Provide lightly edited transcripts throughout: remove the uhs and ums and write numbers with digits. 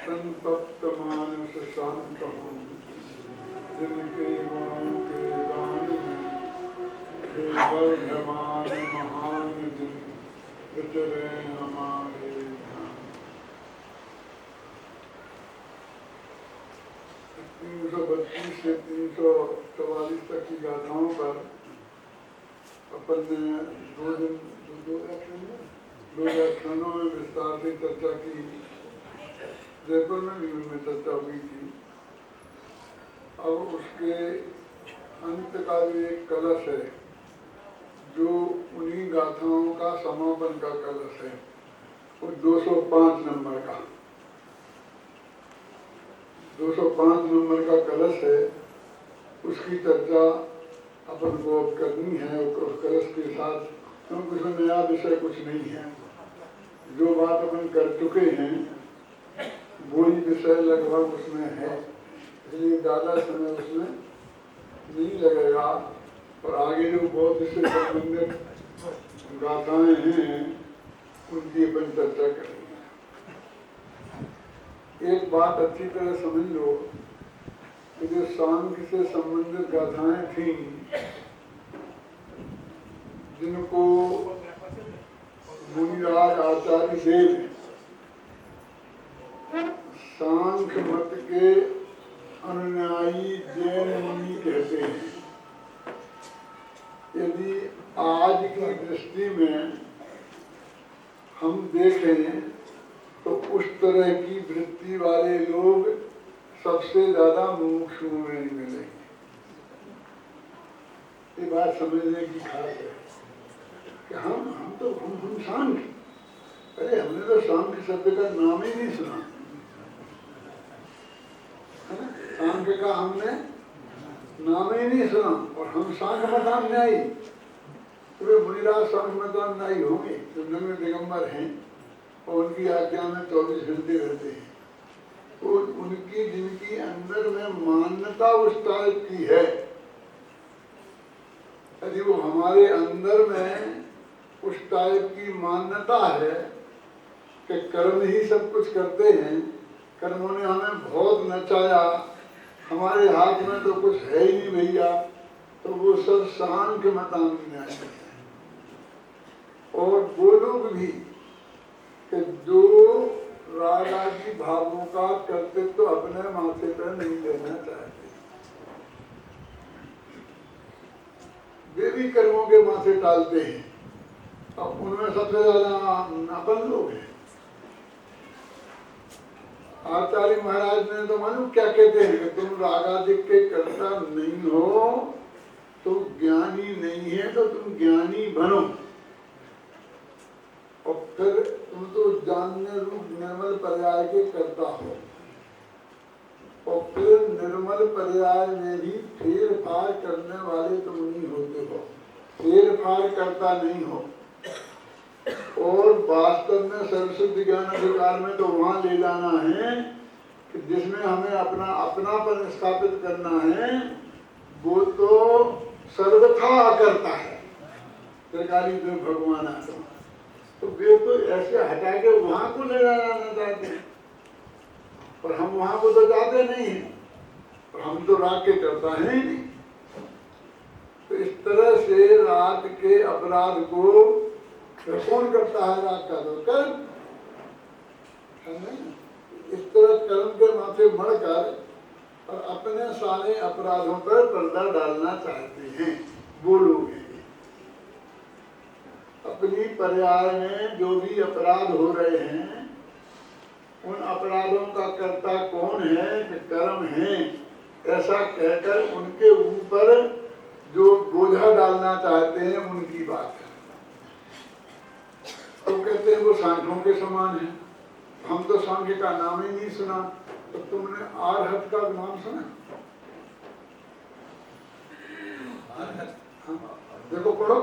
संतप्त मानस शांत हूँ, जिनके गुणों के गान में हे वर्धमान महान दिन विचरे हमारे ध्यान। 332 से 344 तक की गाथाओं पर अपन ने दो व्याख्यानों में विस्तार से चर्चा की। जयपुर में भी उनमें चर्चा हुई थी। अब उसके अंत का जो एक कलश है, जो उन्हीं गाथाओं का समापन का कलश है, वो 205 नंबर का 205 नंबर का कलश है। उसकी चर्चा अपन को अब करनी है। उस कलश के साथ क्योंकि उसमें नया विषय कुछ नहीं है, जो बात अपन कर चुके हैं वही विषय लगभग उसमें है, इसलिए ज़्यादा समय उसमें नहीं लगेगा। और आगे जो बौद्ध से संबंधित गाथाएं हैं उनकी अपन चर्चा करेंगे। एक बात अच्छी तरह समझ लो कि जो सांख्य से संबंधित गाथाएं थीं, जिनको मुनिराज आचार्य देव सांख्य मत के अनुयायी जैन मुनि कहते हैं, यदि आज की दृष्टि में हम देखें तो उस तरह की वृत्ति वाले लोग सबसे ज्यादा मुमुक्षु में मिलेंगे। ये बात समझने की खास है कि हम सांख्य, अरे हमने तो सांख्य शब्द का नाम ही नहीं सुना है ना। सांख्य का हमने नाम ही नहीं सुना और हम सांख्य मतानुयायी, पूरे मुनिराज सांख्य मतानुयायी होंगे जो नग्न दिगंबर हैं और उनकी आज्ञा में 24 घंटे रहते हैं। तो उनकी जिनकी अंदर में मान्यता उस टाइप की है, यदि वो हमारे अंदर में उस टाइप की मान्यता है कि कर्म ही सब कुछ करते हैं, कर्मों ने हमें बहुत नचाया, हमारे हाथ में तो कुछ है ही नहीं भैया, तो वो सब सांख्य मतानुयायी है। और वो लोग भी कि जो रागादि भावों का कर्तव्य तो अपने माथे पर नहीं लेना चाहते, वे भी कर्मों के माथे टालते हैं। अब उनमें सबसे ज्यादा अपन लोग हैं। आचार्य महाराज ने तो मालूम क्या कहते हैं कि तुम रागादि के कर्ता नहीं हो तो ज्ञानी नहीं है, तो तुम ज्ञानी बनो और फिर तुम तो जानने रूप निर्मल पर्याय के कर्ता हो। और फिर निर्मल पर्याय में भी फेर फार करने वाले तुम नहीं होते हो, फेर फार करता नहीं हो। और वास्तव में सरस्वती ज्ञान अधिकार में तो वहां ले जाना है कि जिसमें हमें अपना अपनापन स्थापित करना है, वो तो सर्वथा करता है त्रिकाली जो भगवान आत्मा। तो वे तो ऐसे हटा के वहां को ले जाना चाहते हैं और हम वहां को तो जाते नहीं हैं, और हम तो राग के करता है ही नहीं। तो इस तरह से राग के अपराध को कौन करता है? राग का तो कर्म। इस तरह कर्म के माथे मढ़कर और अपने सारे अपराधों पर पर्दा डालना चाहते हैं वो लोग हैं। अपनी पर्याय में जो भी अपराध हो रहे हैं, उन अपराधों का कर्ता कौन है कि कर्म है, ऐसा कहकर उनके ऊपर जो बोझा डालना चाहते हैं उनकी बात है। तो कहते हैं वो सांख्यों के समान है। हम तो सांख्य का नाम ही नहीं सुना, तो तुमने आरहत का नाम सुना? हाँ, देखो पढ़ो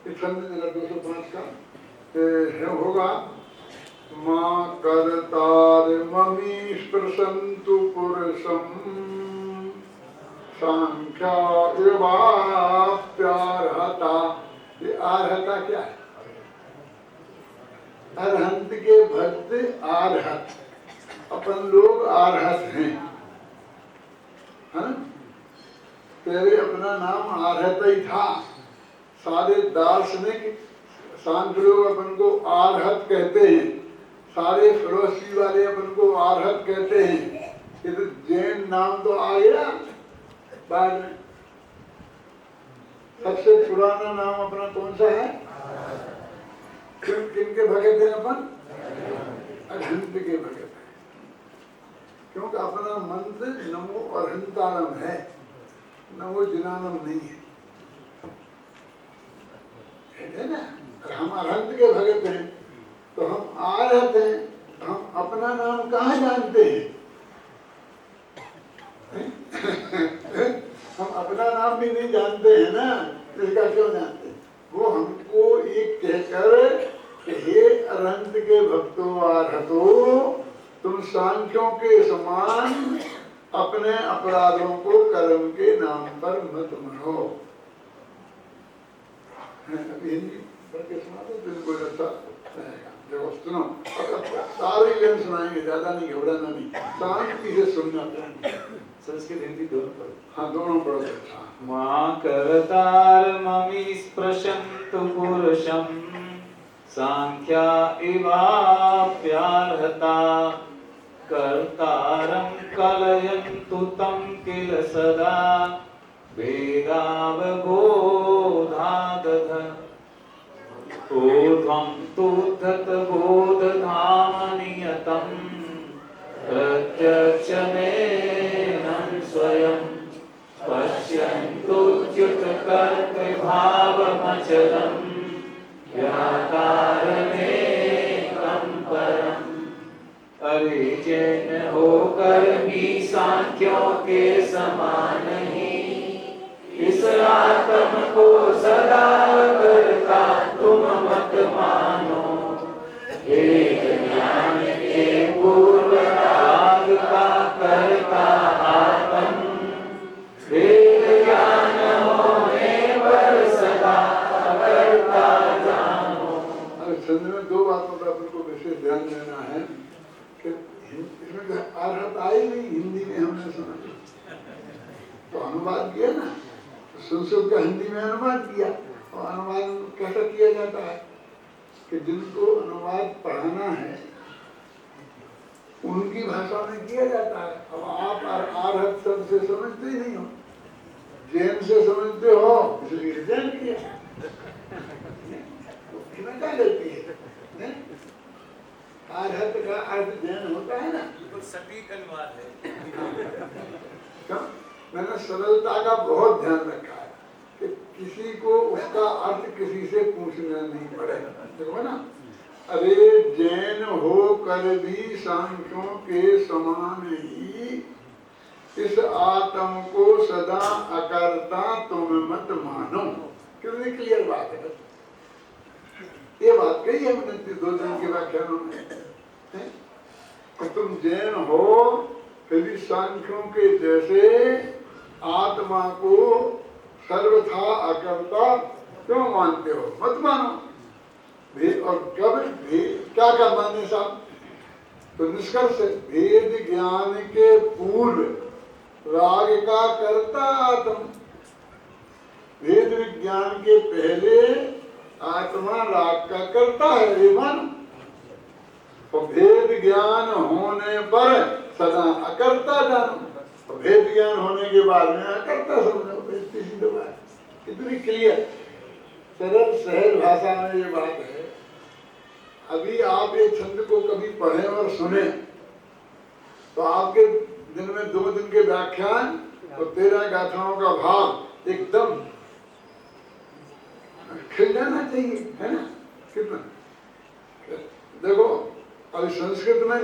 205 का है होगा। मां करतार ममीश प्रसंतु पुरुषम सांख्या एवाप्यार्हता। ये आर्हता क्या है? अरहंत के भक्त आर्हत, अपन लोग आरहत हैं, है ना? पहले अपना नाम आरहत ही था। सारे दार्शनिक सांख्य लोग अपन को आरहत कहते हैं, सारे फिलोसफी वाले अपन को आरहत कहते हैं। ये तो जैन नाम तो आ गया बाद में। सबसे पुराना नाम अपना कौन सा है? किनके भगत हैं अपन? अरहंत के भगत हैं। क्योंकि अपना मंत्र नमो अरहंतारम है, नमो जिनानम नहीं है, है ना? हम अरहंत के भगत हैं तो हम आरहत हैं, हम अपना नाम कहाँ जानते हैं? हम अपना नाम भी नहीं जानते हैं ना, इसका क्यों जानते हैं? वो हमको एक कहकर कि हे अरहंत के भक्तों आरहतो, तुम सांख्यों के समान अपने अपराधों को कर्म के नाम पर मत मरो। हिंदी पढ़ के सुना दो, बिल्कुल अच्छा रहेगा। देखो सुनो, सारे लेन सुनाएंगे, ज्यादा नहीं, घबराना नहीं, शांति से सुनना। संस्कृत हिंदी दोनों पढ़ो। हाँ दोनों पढ़ो। मां कर्तार ममी स्पृशन्तु पुरुषं सांख्या इवाप्यार्हता कर्तारं कलयन्तु तं किल सदा वेदावबोधादध ऊर्ध्वं तूर्धत बोधधाम नियतं प्रत्यक्षमेनं स्वयं पश्यन्तुच्युतकर्तृभावमचलं व्याकारमेकं परम्। अरे जैन होकर भी सांख्यों के समान ही इस आत्म को सदा करता तुम मत मानो। एक ज्ञान के पूर्व राग का करता आत्म, वेद ज्ञान होने पर सदा करता जानो। छंद में दो बातों पर अपन को विशेष ध्यान देना है कि इसमें अर्थ आई नहीं, हिंदी में हमने सुना तो अनुवाद किया ना, संस्कृत का हिंदी में अनुवाद किया, और अनुवाद कैसा किया जाता है कि जिनको अनुवाद पढ़ाना है उनकी भाषा में किया जाता है। अब आप आरहत शब्द से समझते ही नहीं हो, जैन से समझते हो, इसलिए जैन किया। इसमें क्या गलती है? आरहत का अर्थ जैन होता है ना, सटीक अनुवाद है। मैंने सरलता का बहुत ध्यान रखा है कि किसी को उसका अर्थ किसी से पूछना नहीं पड़ेगा। देखो ना, अरे जैन हो कर भी सांख्यों के समान ही इस आत्म को सदा अकर्ता तुम मत मानो। कितनी क्लियर बात है। ये बात कही है हमने 2 दिन के व्याख्यानों में, कि तुम जैन हो फिर भी सांख्यों के जैसे आत्मा को सर्वथा अकर्ता क्यों मानते हो? मत मानो। भेद और कब भेद क्या कर माने साहब? तो निष्कर्ष भेद ज्ञान के पूर्व राग का करता आत्म, वेद विज्ञान के पहले आत्मा राग का करता है, ये मानो। और भेद ज्ञान होने पर सदा अकर्ता जानो, और भेद ज्ञान होने के बाद में अकर्ता समझो। सीधी बात, कितनी क्लियर सरल सहज भाषा में ये बात है। अभी आप ये छंद को कभी पढ़े और सुने तो आपके दिन में 2 दिन के व्याख्यान और 13 गाथाओं का भाव एकदम खिल जाना चाहिए, है ना? कितना देखो, अभी संस्कृत में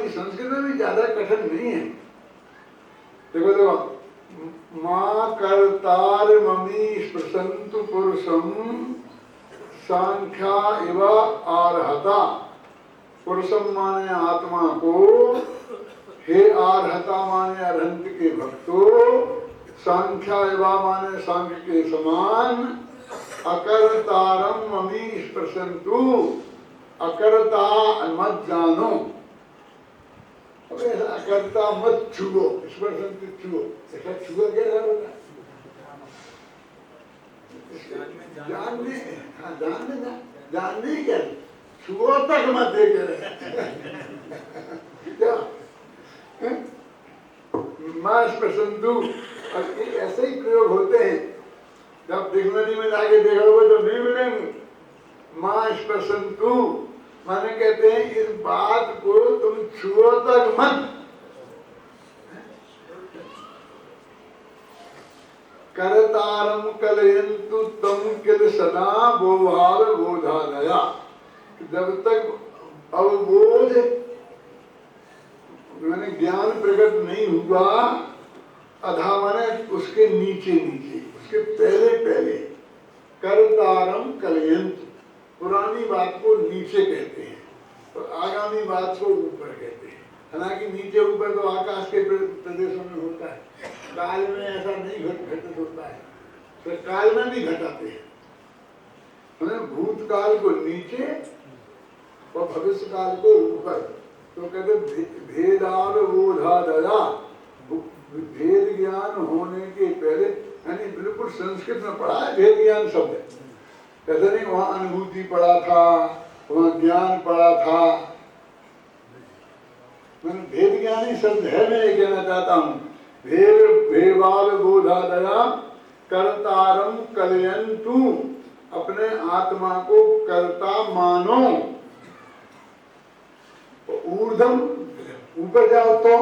भी ज्यादा कठिन नहीं है। देखो देखो, मां कर्तार ममी स्पृशन्तु पुरुषम सांख्या इव आर्हता। पुरुषम माने आत्मा को, हे आर्हता माने अरहंत के भक्तों, सांख्या इव माने सांख्य के समान, अकर्तारम ममी स्पृशन्तु, अकर्ता मत जानो। अब ऐसा अकर्ता मत छुओ, स्पर्शन से छुओ, ऐसा छुआ कैसा होगा? जानने, हाँ जानने क्या, छुओ तक मत दे करे क्या मां स्पर्शंतु। और ऐसे ही प्रयोग होते हैं, जब डिक्शनरी में जाके देखोगे तो नहीं मिलेंगे। मां स्पर्शंतु माने कहते हैं इस बात को तुम छुओ तक मत। करतारम कलयंतु तम किल सदा बोभाव बोधादया। जब तक अवबोध मैंने ज्ञान प्रकट नहीं हुआ, अधा माने उसके नीचे नीचे, उसके पहले पहले करतारम कलयंतु, पुरानी बात को नीचे कहते हैं और आगामी बात को ऊपर कहते हैं। हालांकि नीचे ऊपर तो आकाश के प्रदेशों में होता है, काल में ऐसा नहीं घटित होता है, तो काल में भी घटाते हैं। भूतकाल को नीचे और भविष्य काल को ऊपर, तो कहते भेदावबोधादया, भेद ज्ञान होने के पहले, यानी बिल्कुल संस्कृत में पढ़ा है भेद ज्ञान शब्द, ऐसा नहीं वहां अनुभूति पढ़ा था, वहां ज्ञान पढ़ा था। मैंने भेद ज्ञानी शब्द है, मैं ये कहना चाहता हूँ। भेदावबोधादया कर्तारम कलयंतु, अपने आत्मा को कर्ता मानो। ऊर्ध्वम, ऊपर जाओ तो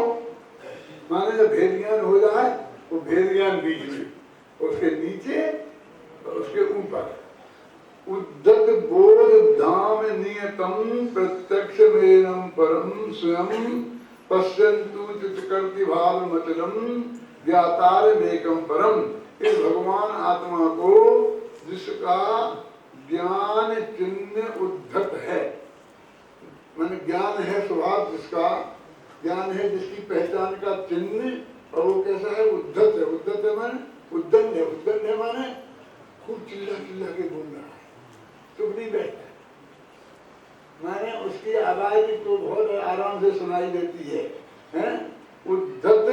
माने जब भेद ज्ञान हो जाए वो भेद ज्ञान बीच में, उसके नीचे उसके ऊपर। उद्धत बोध धाम नियतम प्रत्यक्ष मेनम परम स्वयं पश्यन्तु चित्तकर्ति भाव मतलम ज्ञातार मेकम परम। इस भगवान आत्मा को जिसका ज्ञान चिन्ह उद्धत है, माने ज्ञान है स्वभाव, जिसका ज्ञान है, जिसकी पहचान का चिन्ह, और वो कैसा है? उद्धत है। उद्धत है माने उद्दंड है, उद्दंड है माने खूब चिल्ला चिल्ला के बोल रहा है, चुप नहीं बैठता, माने उसकी आवाज तो बहुत आराम से सुनाई देती है, हैं? उद्धत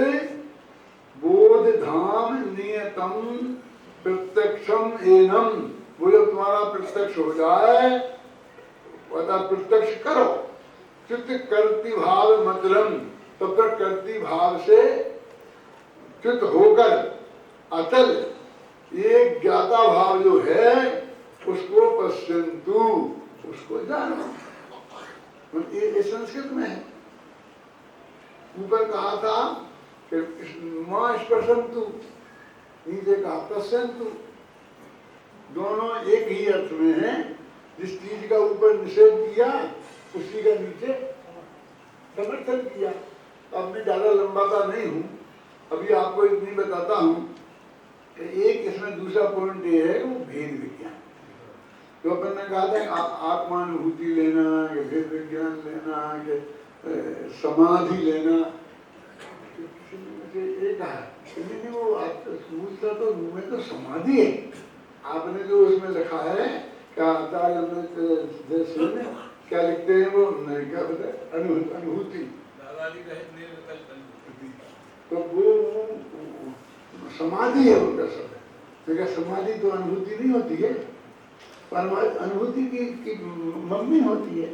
बोध धाम नियतम प्रत्यक्षम एनम, वो जब तुम्हारा प्रत्यक्ष हो जाए, प्रत्यक्ष करो, चित्त कर्ति भाव मतलम, तब तक कर्ति भाव से चित्त होकर अचल ये ज्ञाता भाव जो है उसको पश्यन्तु, उसको जानो। ये संस्कृत में है। ऊपर कहा था कि मां स्पर्शन्तु, नीचे कहा पश्यन्तु, दोनों एक ही अर्थ में है। जिस चीज का ऊपर निषेध किया उसी का नीचे समर्थन किया। अब मैं ज्यादा लंबाता नहीं हूँ, अभी आपको इतनी बताता हूँ कि एक इसमें दूसरा पॉइंट ये है वो भेद विज्ञान। तो अपन ने कहा था आत्मानुभूति लेना, कि भेद विज्ञान लेना, कि समाधि लेना, ये कहा नहीं, वो मूलता तो में तो समाधि है। आपने जो उसमें लिखा है क्या आचार्य क्या लिखते हैं वो नहीं, क्या बताए अनुभूति, तो वो समाधि है उनका शब्द। तो समाधि तो अनुभूति नहीं होती है, पर अनुभूति की मम्मी होती है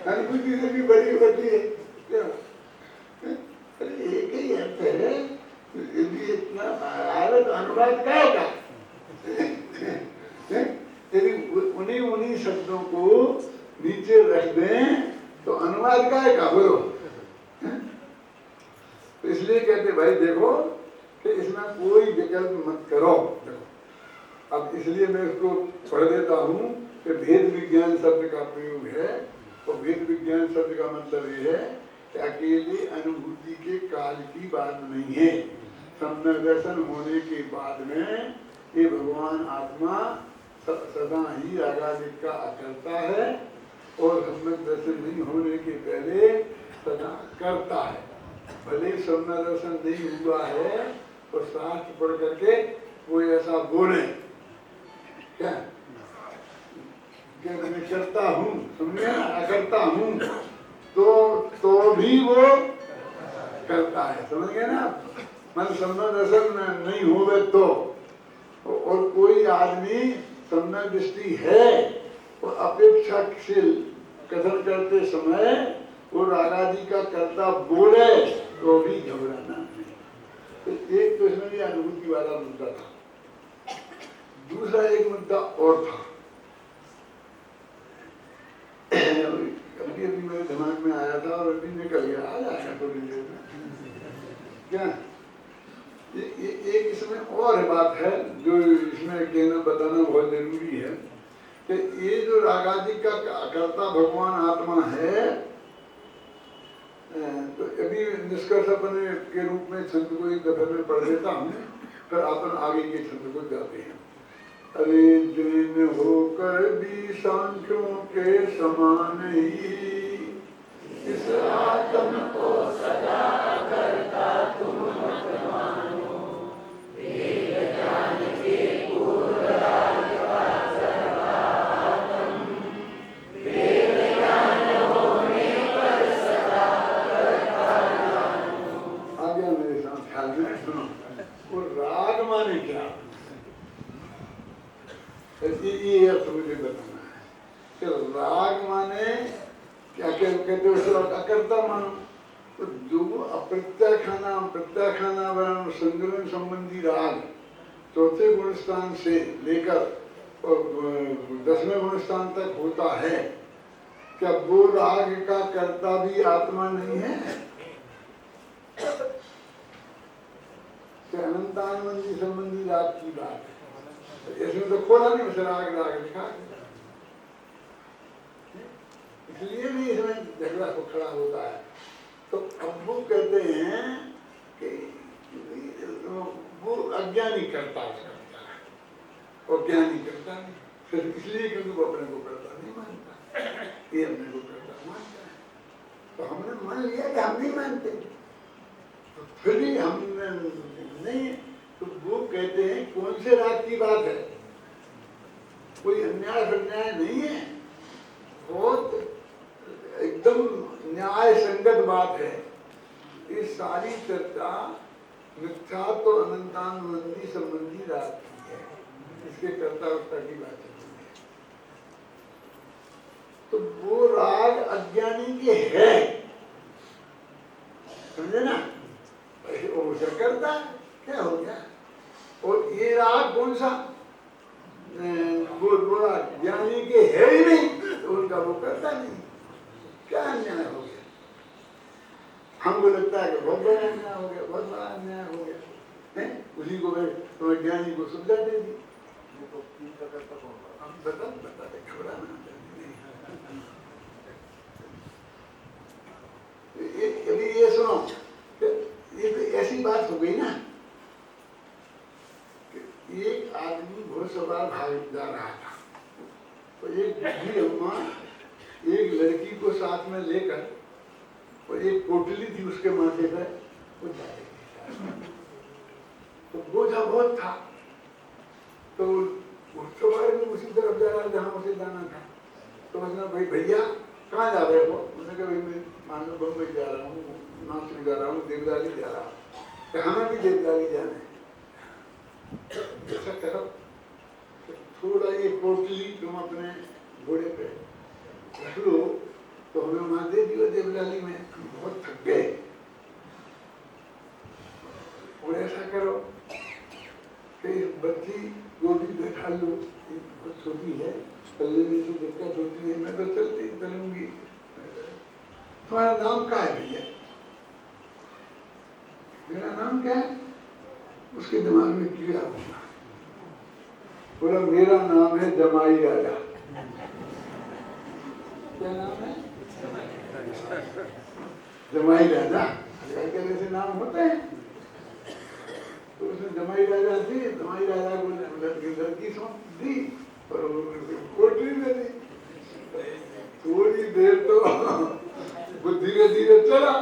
अनुभूति से भी बड़ी होती है क्या? एक ही अर्थ है, यदि इतना आरत अनुवाद क्या होगा? यदि उन्हीं शब्दों को नीचे रख दें तो अनुवाद काय का बोलो। तो इसलिए कहते भाई देखो कि इसमें कोई विकल्प मत करो। देखो अब इसलिए मैं इसको पढ़ देता हूँ कि भेद विज्ञान शब्द का प्रयोग है, और भेद विज्ञान शब्द का मतलब ये है कि अकेले अनुभूति के काल की बात नहीं है। सम्यक दर्शन होने के बाद में ये भगवान आत्मा सदा ही रागादिक का अकर्ता है, और सम्यक दर्शन नहीं होने के पहले सदा करता है। भले ही सम्यक दर्शन नहीं हुआ है तो शास्त्र पढ़ करके वो ऐसा बोले क्या कि मैं करता हूँ, समझे ना, अकर्ता हूँ, ही वो करता है। समझ गए ना? मन सम्यक दर्शन नहीं होवे तो, और कोई आदमी सम्यक दृष्टि है वो अपेक्षाशील कथन करते समय वो रागादि का कर्ता बोले तो भी घबराना नहीं। तो एक तो इसमें भी अनुभूति वाला मुद्दा था। दूसरा एक मुद्दा और था, अभी अभी मेरे दिमाग में आया था और अभी निकल गया, आ जाएगा थोड़ी देर में। क्या एक इसमें और बात है जो इसमें कहना बताना बहुत जरूरी है कि ये जो रागादि का कर्ता भगवान आत्मा है, तो अभी निष्कर्ष अपने के रूप में छंद को एक दफे में पढ़ लेता हूँ, फिर अपन आगे के छंद को जाते हैं। अरे दिन होकर भी सांख्यों के समान ही इस आत्म को सदा करता तुम मत मानो, वेद ज्ञान के पूर्व राजवास सर्वात्म, वेद ज्ञान होने पर सदा करता जानो। आ गया मेरे साथ ख्याल में? सुनो, वो राग माने क्या? ये अर्थ मुझे बताना है कि राग माने क्या कहते हो? उसको अकर्ता मानो। तो जो अप्रत्याख्यानाम प्रत्याख्यानावरण संग्रहण संबंधी राग चौथे गुण स्थान से लेकर और 10वें गुण स्थान तक होता है, क्या वो राग का कर्ता भी आत्मा नहीं है? क्या अनंतानुबंधी संबंधी राग की बात है? इसमें तो खोला नहीं, उसे राग राग लिखा, इसलिए भी इसमें झगड़ा को खड़ा होता है। तो अब वो कहते हैं कि वो अज्ञानी करता है और ज्ञानी करता नहीं, सिर्फ इसलिए क्योंकि वो अपने को करता नहीं मानता, ये अपने को करता मानता है। तो हमने मान लिया कि हम नहीं मानते, तो फिर भी हमने नहीं। तो वो कहते हैं कौन से राग की बात है? कोई अन्याय अन्याय नहीं है, बहुत एकदम न्याय संगत बात है। इस सारी चर्चा मिथ्यात्व अनंतानुबंधी संबंधी राग की है, इसके कर्ता की बात है। तो वो राग अज्ञानी के है, समझे ना? वो करता क्या हो गया? और ये राग कौन सा? वो राग ज्ञानी के है ही नहीं, तो उनका वो करता नहीं। क्या अन्याय हो गया? हमको लगता है कि बहुत बड़ा अन्याय हो गया, बहुत बड़ा अन्याय हो गया है। उसी को तुम्हें ज्ञानी को सुविधा दे दी। बता बता घबराना अभी ये सुनो, ये तो ऐसी बात हो गई ना, एक आदमी घोड़सवार भाग जा रहा था, तो एक बूढ़ी अम्मा एक लड़की को साथ में लेकर, और एक पोटली थी उसके माथे पर, वो जा रही थी। तो बोझा बहुत था, तो घोड़सवार भी उसी तरफ जा रहा जहाँ उसे जाना था। तो उसने भाई भैया कहाँ जा रहे हो? उसने कहा भाई मैं मान लो बम्बई जा रहा हूँ, नासिक जा रहा हूँ, देवदाली जा रहा हूँ। हमें भी देवदाली जाना है। ऐसा करो, थोड़ा ये पोटली तुम अपने घोड़े पे रख लो, तो हमें वहां दे दियो देवलाली में, बहुत थक गए। और ऐसा करो कि बच्ची को भी बैठा लो, बहुत छोटी है, पल्ले में तो दिक्कत होती है, मैं तो चलती चलूंगी। तुम्हारा नाम क्या है भैया? मेरा नाम क्या है? उसके दिमाग में कीड़ा होगा, बोला मेरा नाम है जमाई राजा। क्या नाम है? जमाई राजा। आजकल ऐसे नाम होते हैं। तो उसने जमाई राजा दी, जमाई राजा को लड़की सौंप दी और कोटरी में दी। थोड़ी देर तो वो धीरे धीरे चला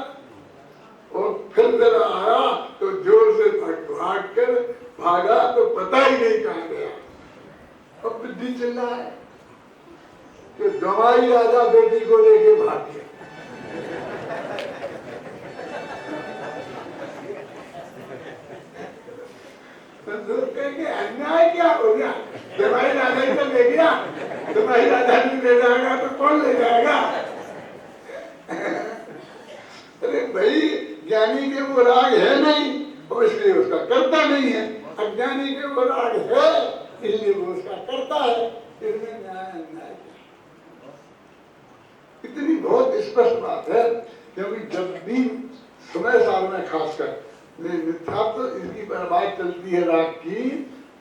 और फिर जरा आया तो जोर से भाग कर भागा तो पता ही नहीं कहाँ गया। अब बुद्धि चिल्ला है कि जमाई राजा बेटी को लेके भाग गया। ज्ञानी के वो राग है नहीं और इसलिए उसका कर्ता नहीं है, अज्ञानी के वो राग है इसलिए वो उसका कर्ता है। इसमें न्याय अन्याय इतनी बहुत स्पष्ट बात है, क्योंकि जब भी समय साल में खासकर मिथ्यात्व इसकी बात चलती है राग की,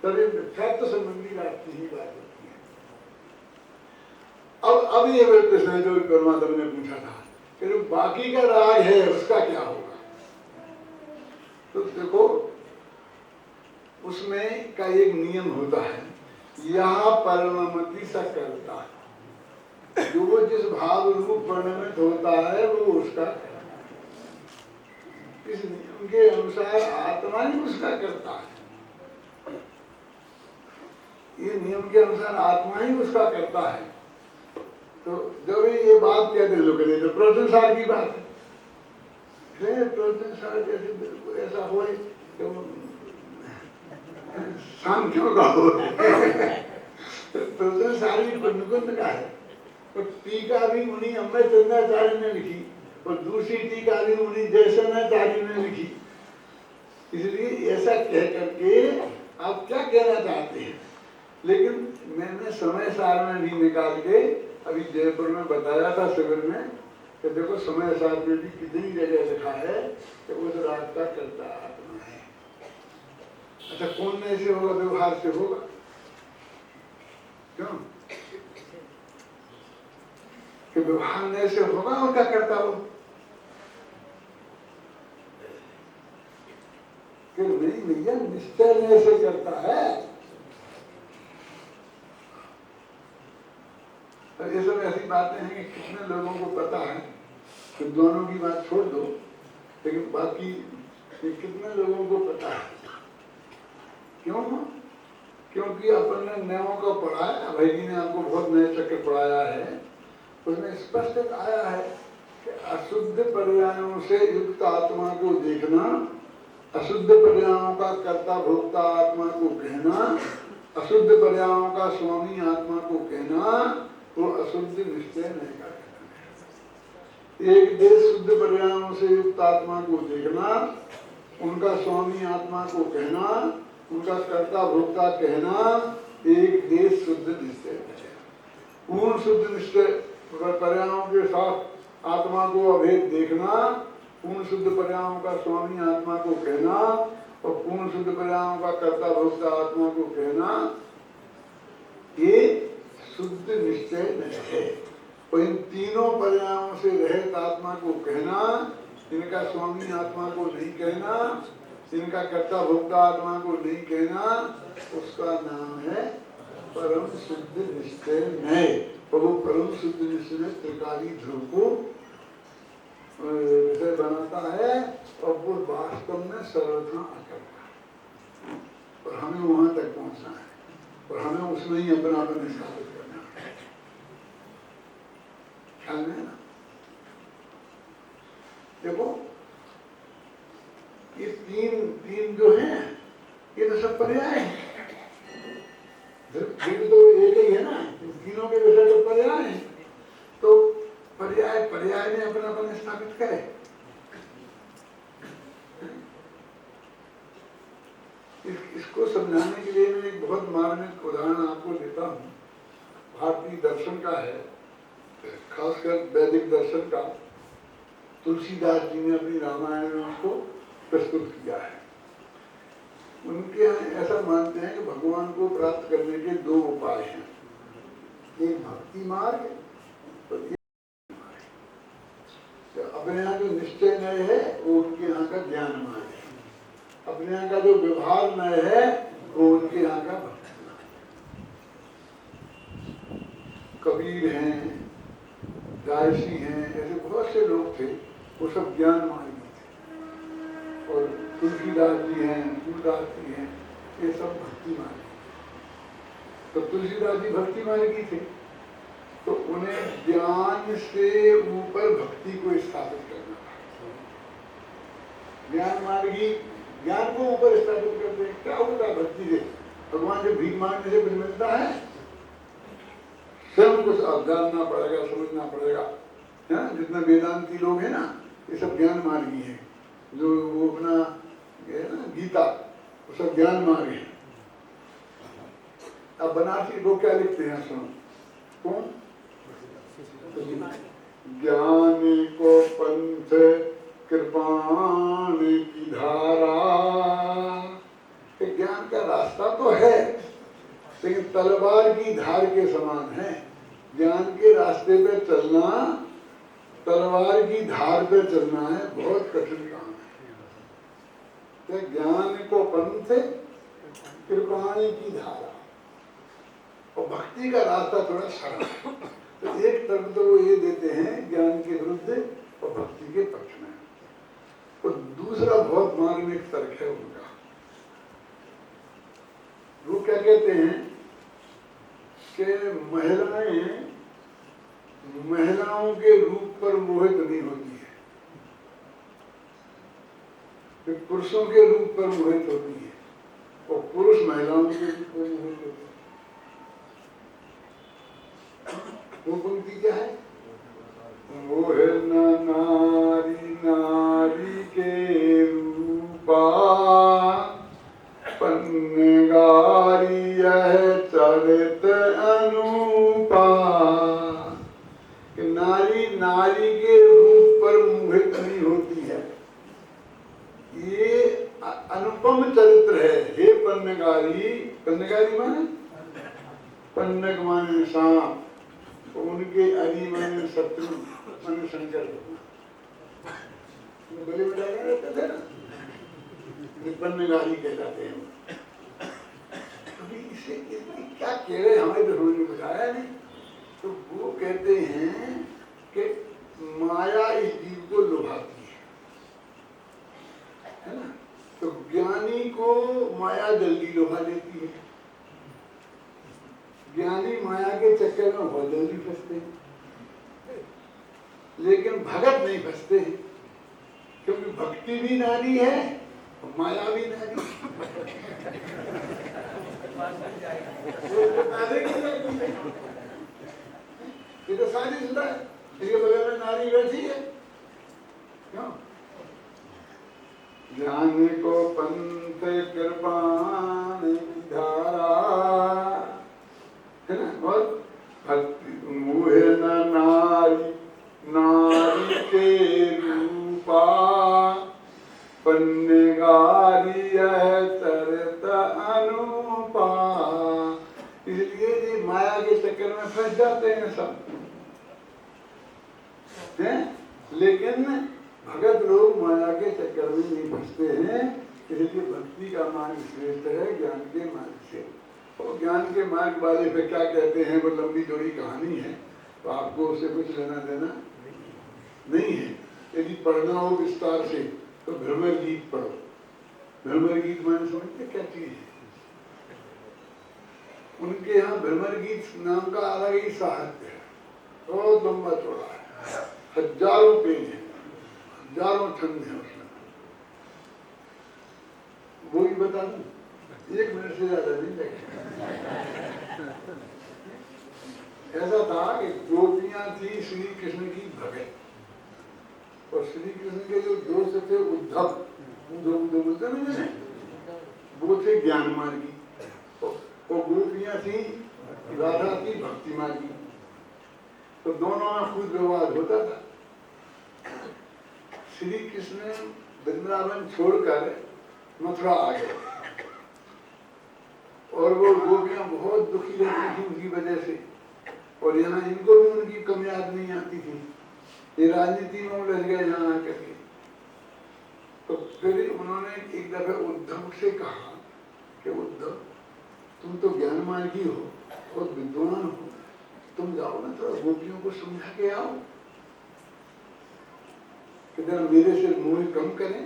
तभी मिथ्यात्व संबंधी राग की ही बात होती है। अब ये प्रश्न जो परमात्मा ने पूछा था कि जो बाकी का राग है उसका क्या होगा, तो देखो उसमें का एक नियम होता है, यहाँ परिणमति सा करता है, जो जिस भाव रूप परिणमित होता है वो उसका, इस नियम के अनुसार आत्मा ही उसका करता है, ये नियम के अनुसार आत्मा ही उसका करता है। तो जब ये बात कहते लोग तो प्रवचनसार की बात है, प्रवचनसार जैसे बिल्कुल ऐसा हो तो सांख्यों का हो प्रवचनसार भी कुंद का है, और टीका भी उन्हीं अम्बे चंद्राचार्य ने लिखी और दूसरी टीका भी उन्हीं जयसेनाचार्य ने लिखी। इसलिए ऐसा कह करके आप क्या कहना चाहते हैं, लेकिन मैंने समय सार में भी निकाल के अभी जयपुर में बताया था शिविर में कि देखो समय सार में भी कितनी जगह लिखा है कि उस राग का कर्ता आत्मा है। अच्छा कौन ऐसे होगा, व्यवहार से होगा, क्यों कि व्यवहार से होगा और क्या करता हो कि नहीं भैया निश्चय से करता है। ये सब ऐसी बातें हैं कि कितने लोगों को पता है कि दोनों की बात छोड़ दो, लेकिन बाकी ये कितने लोगों को पता है, क्यों? क्योंकि अपन ने नियमों को पढ़ा है, अभय जी ने आपको बहुत नए चक्र पढ़ाया है, उसमें स्पष्ट आया है कि अशुद्ध पर्यायों से युक्त आत्मा को देखना, अशुद्ध पर्यायों का कर्ता भोक्ता आत्मा को कहना, अशुद्ध पर्यायों का स्वामी आत्मा को कहना, वो अशुद्ध निश्चय नहीं कर सकते। एक देश शुद्ध पर्यायों से युक्त आत्मा को देखना, उनका स्वामी आत्मा को कहना, उनका कर्ता भोक्ता कहना, एक देश शुद्ध निश्चय है। पूर्ण शुद्ध निश्चय पर्यायों के साथ आत्मा को अभेद देखना, पूर्ण शुद्ध पर्यायों का स्वामी आत्मा को कहना और पूर्ण शुद्ध पर्यायों का कर्ता भोक्ता आत्मा को कहना, ये शुद्ध निश्चय नहीं है। और इन तीनों पर्यायों से रहित आत्मा को कहना, इनका स्वामी आत्मा को नहीं कहना, इनका कर्ता भोक्ता आत्मा को नहीं कहना, उसका नाम है परम शुद्ध निश्चय नहीं। और वो परम शुद्ध निश्चय त्रिकाली ध्रुव को विषय बनाता है और वो वास्तव में सर्वथा आकर और हमें वहां तक पहुंचना है और हमें उसमें ही अपना स्थापित करना है। ख्याल में है ना? देखो ये तीन जो है ये तो सब पर्याय है, दिल तो एक ही है ना, तीनों के विषय तो पर्याय है। तो पर्याय ने अपना स्थापित करे। इसको समझाने के लिए मैं एक बहुत मार्मिक उदाहरण आपको देता हूँ। भारतीय दर्शन का है, खासकर वैदिक दर्शन का। तुलसीदास जी ने अपनी रामायण में उसको प्रस्तुत किया है। उनके यहाँ ऐसा मानते हैं कि भगवान को प्राप्त करने के दो उपाय हैं, एक भक्ति मार्ग और एक तो अपने यहाँ जो निश्चय नय है वो उनके यहाँ का ज्ञान मार्ग है, अपने यहाँ का जो व्यवहार नय है वो उनके यहाँ का भक्ति मार्ग। कबीर हैं, रायसी हैं, ऐसे बहुत से लोग थे, वो सब ज्ञान मार्गी थे। और तुलसीदास जी हैं, सूरदास जी हैं, ये सब भक्ति मार्गी। तो तुलसीदास जी भक्ति मार्गी थे, तो उन्हें ज्ञान से ऊपर भक्ति को स्थापित करना था। ज्ञान मार्गी ज्ञान को ऊपर स्थापित करते हैं, क्या होता है भक्ति से? भगवान से भीख मांगने से कुछ मिलता है? स्वयं कुछ जानना पड़ेगा, समझना पड़ेगा। है जितने वेदांती लोग हैं ना, ये सब ज्ञान मार्गी हैं। जो वो अपना ये ना गीता, वो सब ज्ञान मार्ग है। अब बनारसी लोग क्या लिखते हैं सुनो, कौन? ज्ञान को पंथ कृपाण की धारा, ज्ञान का रास्ता तो है लेकिन तलवार की धार के समान है। ज्ञान के रास्ते पे चलना तलवार की धार पे चलना है, बहुत कठिन काम है। तो ज्ञान को पंथ कृपाणी की धारा, और भक्ति का रास्ता थोड़ा सरल है। तो एक तरफ तो वो ये देते हैं ज्ञान के विरुद्ध और भक्ति के पक्ष में, और दूसरा बहुत मार्मिक तर्क है उनका। वो क्या कहते हैं कि महिलाओं के रूप पर मोहित नहीं होती है, वे पुरुषों के रूप पर मोहित होती है, और पुरुष महिलाओं के रूप पर मोहित होते हैं। वो पंक्ति क्या है? मोह न नारी नारी के रूपा, पन्नगारी यह चरित अनुपा। कि नारी नारी के रूप पर मोहित नहीं होती है, ये अनुपम चरित्र है। हे पन्नगारी, पन्नगारी माने पन्नग माने सांप, उनके अरी माने शत्रु माने शंकर बलि बजाया रहते थे ना, पन्नगारी कहलाते हैं। अभी इसे क्या कह रहे हमें तो समझ में बताया नहीं। तो वो कहते हैं कि माया इस जीव को लुभाती है ना। तो ज्ञानी को माया जल्दी लुभा लेती है। ज्ञानी माया के चक्कर में बहुत जल्दी फंसते हैं, लेकिन भगत नहीं फंसते हैं, क्योंकि भक्ति भी नारी है और माया भी नारी ये तो सारी सुधा है, इसके बगल में नारी बैठी है। क्यों? ज्ञान को पंथ कृपाण की धारा, है ना। और भक्ति मोह न नारी नारी के रूपा, पन्नगारी यह चरित अनुपा। इसलिए ये माया के चक्कर में फंस जाते हैं सब हैं, लेकिन भगत लोग माया के चक्कर में नहीं फंसते हैं। इसलिए भक्ति का मार्ग श्रेष्ठ है ज्ञान के मार्ग से। और ज्ञान के मार्ग वाले पे क्या कहते हैं, वो लंबी चौड़ी कहानी है, तो आपको उससे कुछ लेना देना नहीं है। यदि पढ़ना हो विस्तार से तो भ्रमर गीत पढ़ो। भ्रमर गीत माने समझते क्या चीज है? उनके यहाँ भ्रमर गीत नाम का अलग ही साहित्य है, बहुत लंबा चौड़ा है, हजारों पेज है, हजारों छंद है उसमें। वो ही बता दूं, 1 मिनट से ज्यादा नहीं लगेगा। ऐसा था कि गोपियां थी श्री कृष्ण की भगत, और श्री कृष्ण के जो दोस्त थे उद्धव, बोलते नहीं, वो थे ज्ञान मार्गी, और गोपियां थी राधा की भक्ति मार्गी। तो दोनों में खुद विवाद होता था। श्री कृष्ण वृंदावन छोड़कर मथुरा आ गए, और वो गोपियां बहुत दुखी रहती थी उनकी वजह से, और यहाँ इनको भी उनकी कम याद नहीं आती थी। ये राजनीति में उलझ गए यहाँ आकर के। तो फिर उन्होंने एक दफे उद्धव से कहा कि उद्धव, तुम तो ज्ञान मार्गी हो, बहुत विद्वान हो, तुम जाओ ना थोड़ा गोपियों को समझा के आओ कि जरा मेरे से मोह कम करें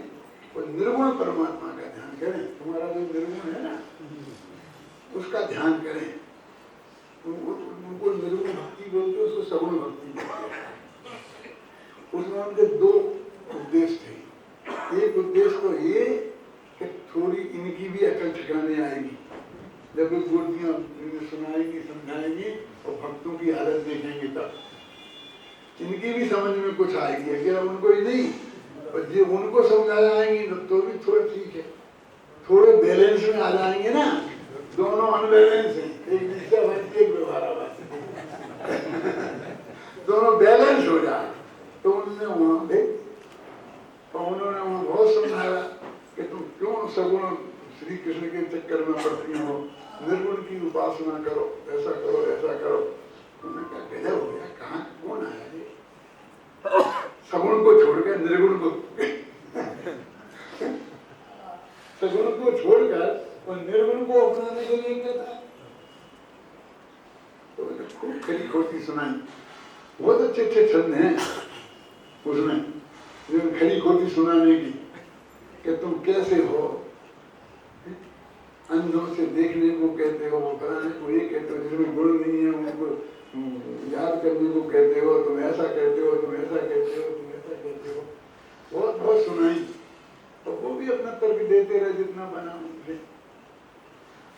और निर्गुण परमात्मा का ध्यान करें। तुम्हारा जो निर्गुण है ना, उसका ध्यान करें। उनको निर्गुण भक्ति बोलते, उसको सगुण भक्ति बोलते। उसमें उनके 2 उद्देश्य थे। एक उद्देश्य तो ये कि थोड़ी इनकी भी अकल ठिकाने आएगी, जब वे गोपियां सुनाएंगी समझाएंगी और भक्तों की हालत देखेंगे, तब इनकी भी समझ में कुछ आएगी। अगर उनको ही नहीं, और ये उनको समझा जाएंगे तो भी थोड़ा ठीक है, थोड़े बैलेंस में आ जाएंगे ना, दोनों अनबैलेंस हैं, एक दिशावादी एक व्यवहारावादी दोनों बैलेंस हो जाए तो उन्होंने वहां भेज दिया। और उन्होंने वहां बहुत समझाया कि तुम क्यों सगुण श्री कृष्ण के चक्कर में पड़ती हो, निर्गुण की उपासना करो, ऐसा करो ऐसा करो। उन्होंने कहा गजब हो गया, कहाँ कौन आया ये, सगुण को छोड़कर निर्गुण को सगुण को छोड़कर और निर्गुण को अपनाने के लिए कहता है। तो खूब खरी खोटी सुनाई, बहुत अच्छे अच्छे छंद हैं उसमें, जो खरी खोटी सुनाने की कि तुम कैसे हो, अंधों से देखने को कहते हो, फलाने को ये कहते हो, जिसमें गुण नहीं है उनको याद करने को कहते हो, तुम ऐसा कहते हो, तुम ऐसा कहते हो, तुम ऐसा कहते हो, बहुत बहुत सुनाई। तो वो भी अपना तर्क देते रहे जितना बना उनसे।